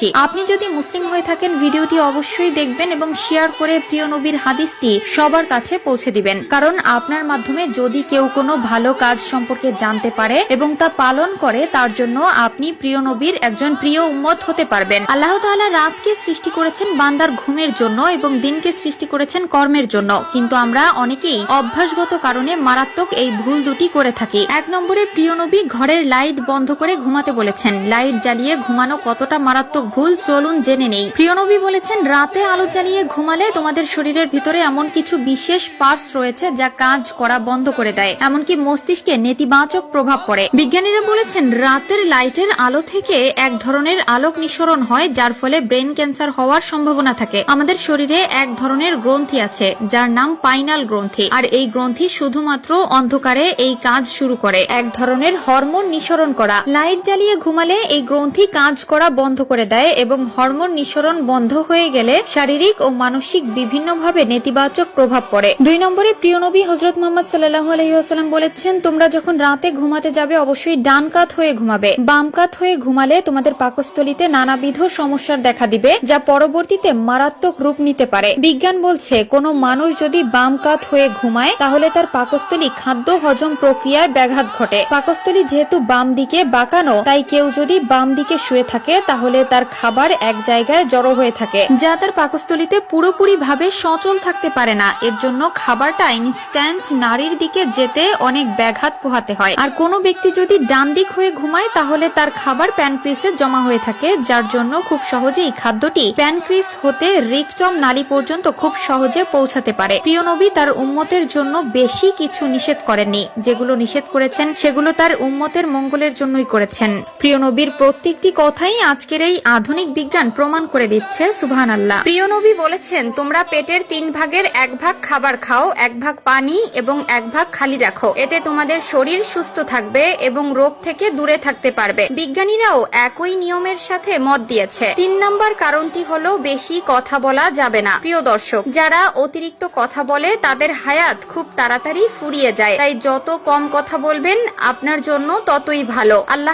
সৃষ্টি। আপনি যদি মুসলিম হয়ে থাকেন ভিডিওটি অবশ্যই দেখবেন এবং শেয়ার করে প্রিয় নবীর হাদিসটি সবার কাছে পৌঁছে দিবেন, কারণ আপনার মাধ্যমে যদি কেউ কোনো ভালো কাজ সম্পর্কে জানতে পারে এবং তা পালন করে, তার জন্য আপনি প্রিয় নবীর একজন প্রিয় উম্মত হতে পারবেন। আল্লাহ তাআলা রাতকে সৃষ্টি করেছেন বান্দার ঘুমের জন্য এবং দিনকে সৃষ্টি করেছেন কর্মের জন্য, কিন্তু আমরা অনেকেই অভ্যাসগত কারণে মারাত্মক এই ভুল দুটি করে থাকি। 1 নম্বরে প্রিয় নবী ঘরের লাইট বন্ধ করে ঘুমাতে বলেছেন। লাইট জ্বালিয়ে ঘুমানো কতটা মারাত্মক ভুল চলুন জেনে নেই। প্রিয় নবী বলেছেন, রাতে আলো জ্বালিয়ে ঘুমালে তোমাদের শরীরের ভিতরে এমন কিছু বিশেষ পার্টস রয়েছে যা কাজ করা বন্ধ করে দেয়, এমনকি মস্তিষ্কে নেতিবাচক প্রভাব পড়ে। বিজ্ঞানীরা বলেছেন, রাতের লাইটের আলো থেকে এক ধরনের আলোক নিঃসরণ হয়, যার ফলে ব্রেন ক্যান্সার হওয়ার সম্ভাবনা থাকে। আমাদের শরীরে এক ধরনের গ্রন্থি আছে যার নাম পাইনাল গ্রন্থি, আর এই গ্রন্থি শুধুমাত্র অন্ধকারে এই কাজ শুরু করে, এক ধরনের হরমোন নিঃসরণ করা। লাইট জ্বালিয়ে ঘুমালে এই গ্রন্থি কাজ করা বন্ধ করে দেয় এবং হরমোন নিঃসরণ বন্ধ হয়ে গেলে শারীরিক ও মানসিক বিভিন্নভাবে নেতিবাচক প্রভাব পড়ে। 2 নম্বরে প্রিয় নবী হযরত মুহাম্মদ সাল্লাল্লাহু আলাইহি ওয়াসাল্লাম বলেছেন, তোমরা যখন রাতে ঘুমাতে যাবে অবশ্যই ডান কাত হয়ে ঘুমাবে। বাম কাত হয়ে ঘুমালে তোমাদের পাকস্থলীতে নানাবিধ সমস্যার দেখা দিবে, যা পরবর্তীতে মারাত্মক রূপ নিতে পারে। বিজ্ঞান বলছে, কোনো মানুষ যদি বাম কাত হয়ে ঘুমায় তাহলে তার পাকস্থলী খাদ্য হজম প্রক্রিয়ায় ব্যাঘাত ঘটে। পাকস্থলী যেহেতু বাম দিকে বাঁকানো, তাই কেউ যদি বাম দিকে শুয়ে থাকে তাহলে তার খাবার এক জায়গায় জড়ো হয়ে থাকে, যা তার পাকস্থলীতে পুরোপুরি ভাবে সচল থাকতে পারে না। এর জন্য খাবারটা ইনস্ট্যান্ট নারীর দিকে যেতে অনেক ব্যাঘাত পোহাতে হয়। আর কোনো ব্যক্তি যদি ডান দিক হয়ে ঘুমায় তাহলে তার খাবার প্যানক্রিসে জমা হয়ে থাকে, যার জন্য খুব সহজেই খাদ্যটি প্যানক্রিস হতে রিকচম নালী পর্যন্ত খুব সহজে পৌঁছাতে পারে। প্রিয় নবী তার উম্মতের জন্য বেশি কিছু নিষেধ করেননি, যেগুলো নিষেধ করেছেন সেগুলো তার উম্মতের মঙ্গলের জন্যই করেছেন। প্রিয় নবীর প্রত্যেকটি কথাই আজকের এই আধুনিক বিজ্ঞান প্রমাণ করে দিচ্ছে। সুবহানাল্লাহ। প্রিয় নবী বলেছেন, তোমরা পেটের 3 ভাগের 1 ভাগ খাবার খাও, 1 ভাগ পানি এবং 1 ভাগ খালি রাখো। এতে তোমাদের শরীর সুস্থ থাকবে এবং রোগ থেকে দূরে থাকতে পারবে। বিজ্ঞানীরাও একই নিয়মের সাথে মত দিয়েছে। 3 নম্বর কারণটি হলো বেশি কথা বলা যাবে না। প্রিয় দর্শক, যারা অতিরিক্ত কথা বলে তাদের হায়াত খুব তাড়াতাড়ি ফুরিয়ে যায়, তাই যত কম কথা বলবেন আপনার জন্য ততই ভালো। আল্লাহ